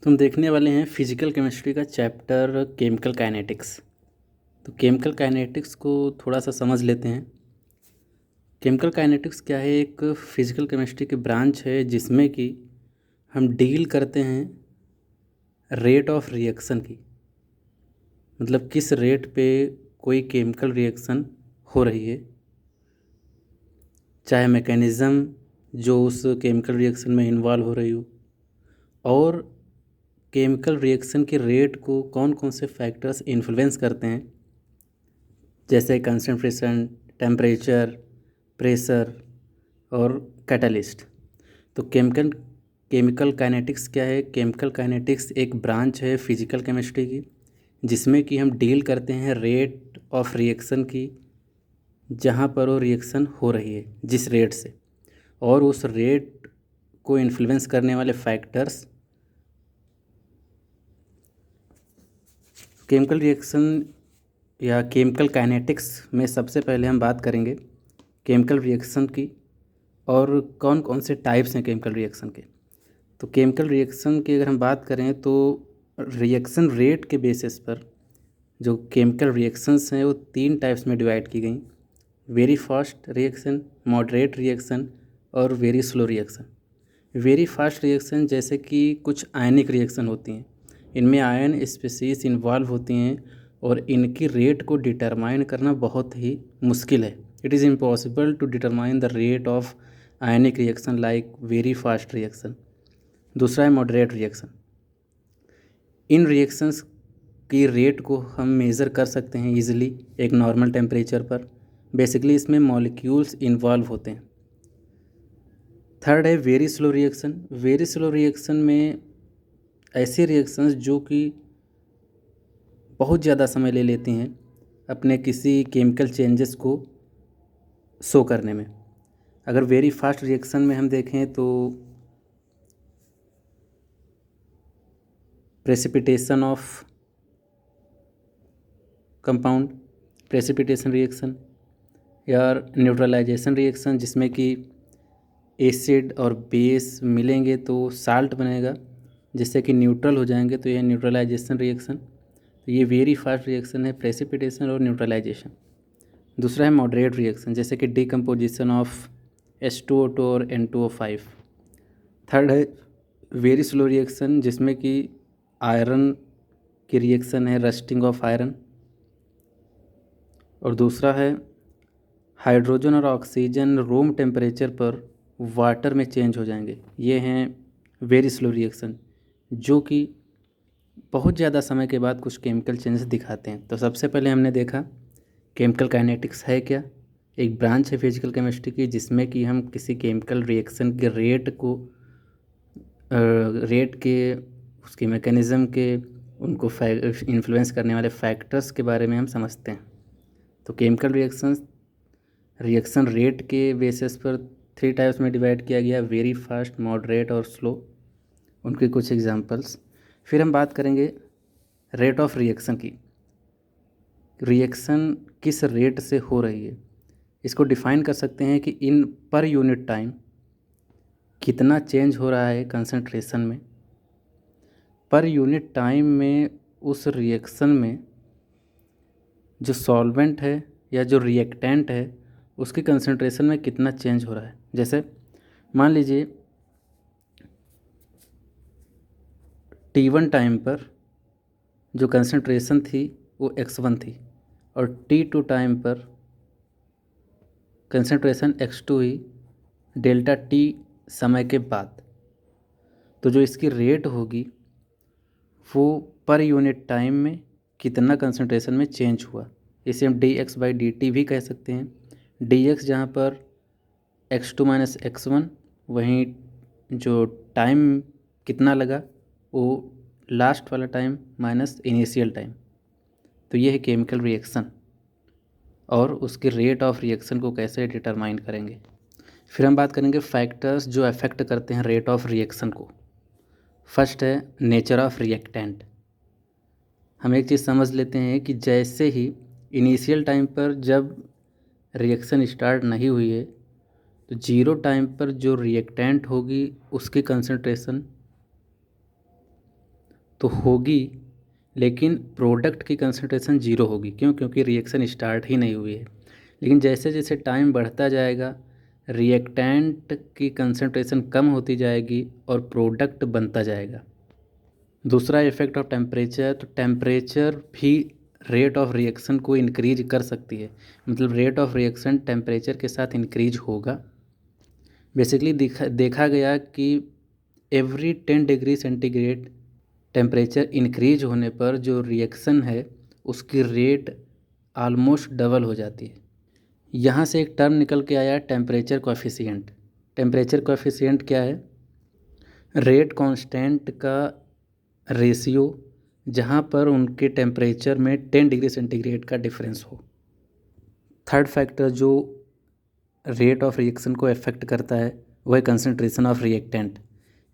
तुम देखने वाले हैं फिजिकल केमिस्ट्री का चैप्टर केमिकल काइनेटिक्स। तो केमिकल काइनेटिक्स को थोड़ा सा समझ लेते हैं। केमिकल काइनेटिक्स क्या है? एक फिजिकल केमिस्ट्री की ब्रांच है जिसमें कि हम डील करते हैं रेट ऑफ रिएक्शन की, मतलब किस रेट पे कोई केमिकल रिएक्शन हो रही है, चाहे मैकेनिज़्म जो उस केमिकल रिएक्शन में इन्वॉल्व हो रही हो, और केमिकल रिएक्शन के रेट को कौन कौन से फैक्टर्स इन्फ्लुएंस करते हैं, जैसे कंसंट्रेशन, टेम्परेचर, प्रेशर और कैटलिस्ट। तो केमिकल काइनेटिक्स क्या है? केमिकल काइनेटिक्स एक ब्रांच है फिजिकल केमिस्ट्री की जिसमें कि हम डील करते हैं रेट ऑफ रिएक्शन की, जहाँ पर वो रिएक्शन हो रही है जिस रेट से, और उस रेट को इन्फ्लुएंस करने वाले फैक्टर्स। केमिकल रिएक्शन या केमिकल काइनेटिक्स में सबसे पहले हम बात करेंगे केमिकल रिएक्शन की और कौन कौन से टाइप्स हैं केमिकल रिएक्शन के। तो केमिकल रिएक्शन की अगर हम बात करें तो रिएक्शन रेट के बेसिस पर जो केमिकल रिएक्शंस हैं वो 3 टाइप्स में डिवाइड की गई: very fast reaction, moderate reaction और very slow reaction. Very fast reaction जैसे कि कुछ आयनिक रिएक्शन होती हैं, इनमें आयन स्पीसीज इन्वॉल्व होती हैं और इनकी रेट को डिटरमाइन करना बहुत ही मुश्किल है। It is impossible to determine the rate of ionic reaction like very fast reaction. दूसरा है मॉडरेट रिएक्शन। इन रिएक्शंस की रेट को हम मेज़र कर सकते हैं ईजिली एक नॉर्मल टेम्परेचर पर। बेसिकली इसमें मॉलिक्यूल्स इन्वॉल्व होते हैं। थर्ड है very slow reaction. Very slow reaction में ऐसी रिएक्शंस जो कि बहुत ज़्यादा समय ले लेती हैं अपने किसी केमिकल चेंजेस को शो करने में। अगर वेरी फास्ट रिएक्शन में हम देखें तो precipitation of compound, precipitation reaction या न्यूट्रलाइजेशन रिएक्शन, जिसमें कि एसिड और बेस मिलेंगे तो साल्ट बनेगा, जिससे कि न्यूट्रल हो जाएंगे, तो यह न्यूट्रलाइजेशन रिएक्शन। तो ये वेरी फास्ट रिएक्शन है, प्रेसिपिटेशन और न्यूट्रलाइजेशन। दूसरा है मॉडरेट रिएक्शन, जैसे कि डिकम्पोजिशन ऑफ H2O2 और N2O5। थर्ड है वेरी स्लो रिएक्शन, जिसमें कि आयरन की रिएक्शन है, रस्टिंग ऑफ आयरन। और दूसरा है हाइड्रोजन और ऑक्सीजन रूम टेम्परेचर पर वाटर में चेंज हो जाएंगे। ये हैं वेरी स्लो रिएक्शन जो कि बहुत ज़्यादा समय के बाद कुछ केमिकल चेंजेस दिखाते हैं। तो सबसे पहले हमने देखा केमिकल काइनेटिक्स है क्या। एक ब्रांच है फिजिकल केमिस्ट्री की जिसमें कि हम किसी केमिकल रिएक्शन के रेट के, उसके मैकेनिज़्म के, उनको इन्फ्लुएंस करने वाले फैक्टर्स के बारे में हम समझते हैं। तो केमिकल रिएक्शन रेट के बेसिस पर 3 टाइप्स में डिवाइड किया गया: वेरी फास्ट, मॉडरेट और स्लो। उनके कुछ एग्जांपल्स। फिर हम बात करेंगे रेट ऑफ रिएक्शन की। रिएक्शन किस रेट से हो रही है, इसको डिफ़ाइन कर सकते हैं कि इन पर यूनिट टाइम कितना चेंज हो रहा है कंसंट्रेशन में। पर यूनिट टाइम में उस रिएक्शन में जो सॉल्वेंट है या जो रिएक्टेंट है उसकी कंसंट्रेशन में कितना चेंज हो रहा है। जैसे मान लीजिए T1 टाइम पर जो कंसंट्रेशन थी वो x1 थी, और T2 टाइम पर कंसंट्रेशन x2 हुई डेल्टा T समय के बाद। तो जो इसकी रेट होगी वो पर यूनिट टाइम में कितना कंसंट्रेशन में चेंज हुआ, इसे हम dx/dt भी कह सकते हैं। dx जहाँ पर x2 माइनस x1, वहीं जो टाइम कितना लगा वो लास्ट वाला टाइम माइनस इनिशियल टाइम। तो ये है केमिकल रिएक्शन और उसके रेट ऑफ रिएक्शन को कैसे डिटरमाइन करेंगे। फिर हम बात करेंगे फैक्टर्स जो अफेक्ट करते हैं रेट ऑफ रिएक्शन को। फर्स्ट है नेचर ऑफ रिएक्टेंट। हम एक चीज़ समझ लेते हैं कि जैसे ही इनिशियल टाइम पर जब रिएक्शन स्टार्ट नहीं हुई है तो 0 टाइम पर जो रिएक्टेंट होगी उसकी कंसंट्रेशन तो होगी, लेकिन प्रोडक्ट की कंसंट्रेशन ज़ीरो होगी। क्यों? क्योंकि रिएक्शन स्टार्ट ही नहीं हुई है। लेकिन जैसे जैसे टाइम बढ़ता जाएगा, रिएक्टेंट की कंसंट्रेशन कम होती जाएगी और प्रोडक्ट बनता जाएगा। दूसरा इफ़ेक्ट ऑफ टेम्परेचर, तो टेम्परेचर भी रेट ऑफ रिएक्शन को इंक्रीज कर सकती है। मतलब रेट ऑफ रिएक्शन टेम्परेचर के साथ इंक्रीज होगा। बेसिकली देखा गया कि every 10 degree centigrade temperature increase होने पर जो रिएक्शन है उसकी रेट आलमोस्ट डबल हो जाती है। यहाँ से एक टर्म निकल के आया टेम्परेचर कोएफिशिएंट। टेम्परेचर कोएफिशिएंट क्या है? रेट कांस्टेंट का रेशियो जहाँ पर उनके टेम्परेचर में 10 डिग्री सेंटीग्रेड का डिफरेंस हो। थर्ड फैक्टर जो रेट ऑफ रिएक्शन को अफेक्ट करता है वह कंसंट्रेशन ऑफ रिएक्टेंट।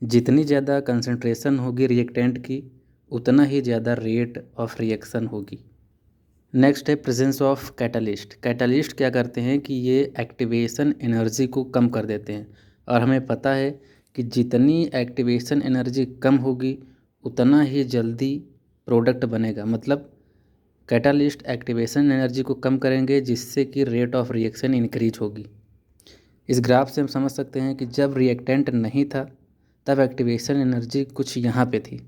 जितनी ज़्यादा कंसंट्रेशन होगी रिएक्टेंट की, उतना ही ज़्यादा रेट ऑफ रिएक्शन होगी। नेक्स्ट है प्रेजेंस ऑफ कैटालिस्ट। कैटालिस्ट क्या करते हैं कि ये एक्टिवेशन एनर्जी को कम कर देते हैं, और हमें पता है कि जितनी एक्टिवेशन एनर्जी कम होगी उतना ही जल्दी प्रोडक्ट बनेगा। मतलब कैटालिस्ट एक्टिवेशन एनर्जी को कम करेंगे जिससे कि रेट ऑफ रिएक्शन इंक्रीज होगी। इस ग्राफ से हम समझ सकते हैं कि जब रिएक्टेंट नहीं था तब एक्टिवेशन एनर्जी कुछ यहाँ पे थी,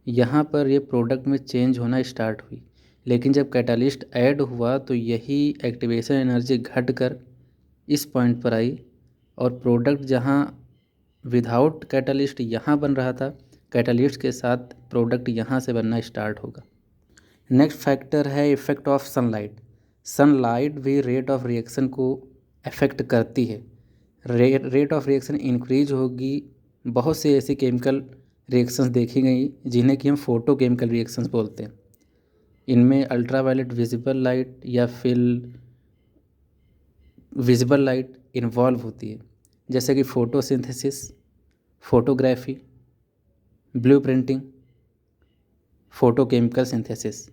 यहाँ पर ये प्रोडक्ट में चेंज होना स्टार्ट हुई। लेकिन जब कैटालिस्ट ऐड हुआ तो यही एक्टिवेशन एनर्जी घटकर इस पॉइंट पर आई, और प्रोडक्ट जहाँ विदाउट कैटालिस्ट यहाँ बन रहा था, कैटालिस्ट के साथ प्रोडक्ट यहाँ से बनना स्टार्ट होगा। नेक्स्ट फैक्टर है इफ़ेक्ट ऑफ सनलाइट। सनलाइट भी रेट ऑफ रिएक्शन को अफेक्ट करती है। रेट ऑफ रिएक्शन इंक्रीज होगी। बहुत से ऐसी केमिकल रिएक्शंस देखी गई जिन्हें कि हम फोटो केमिकल रिएक्शंस बोलते हैं। इनमें अल्ट्रावायलेट विजिबल लाइट या फिर विजिबल लाइट इन्वॉल्व होती है, जैसे कि photosynthesis, photography, blue printing, photochemical synthesis.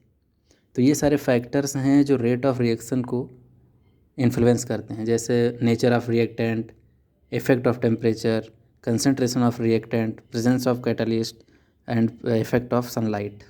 तो ये सारे फैक्टर्स हैं जो रेट ऑफ रिएक्शन को इन्फ्लुएंस करते हैं, जैसे nature of reactant, effect of temperature, concentration of reactant, presence of catalyst and effect of sunlight.